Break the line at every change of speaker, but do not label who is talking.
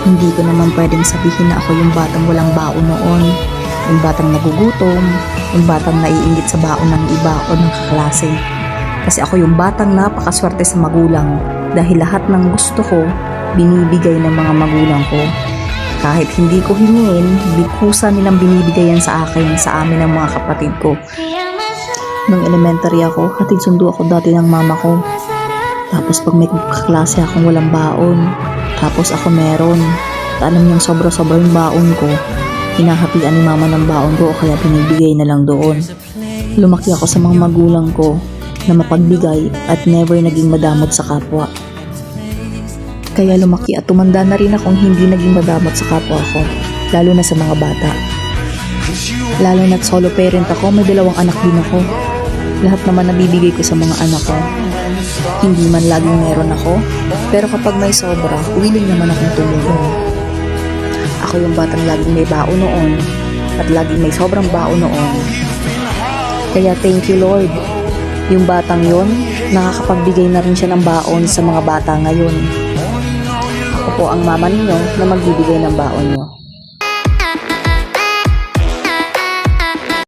Hindi ko naman pwedeng sabihin na ako yung batang walang baon noon, yung batang nagugutom, yung batang naiinggit sa baon ng iba o ng kaklase. Kasi ako yung batang napakaswerte sa magulang dahil lahat ng gusto ko, binibigay ng mga magulang ko. Kahit hindi ko hingin, bikusa nilang binibigayan sa akin, sa amin ng mga kapatid ko. Nung elementary ako, hatid sundo ako dati ng mama ko. Tapos pag may kaklase akong walang baon, tapos ako meron, alam niyang sobra-sobra yung baon ko, hinahapian ni mama ng baon ko o kaya binibigay na lang doon. Lumaki ako sa mga magulang ko na mapagbigay at never naging madamot sa kapwa. Kaya lumaki at tumanda na rin akong hindi naging madamot sa kapwa ko, lalo na sa mga bata. Lalo na't solo parent ako, may 2 anak din ako. Lahat naman nabibigay ko sa mga anak ko. Hindi man laging meron ako, pero kapag may sobra, willing naman akong tumulong. Ako yung batang laging may baon noon at laging may sobrang baon noon. Kaya thank you Lord. Yung batang yon, nakakapagbigay na rin siya ng baon sa mga bata ngayon. Ako po ang mama ninyo na magbibigay ng baon nyo.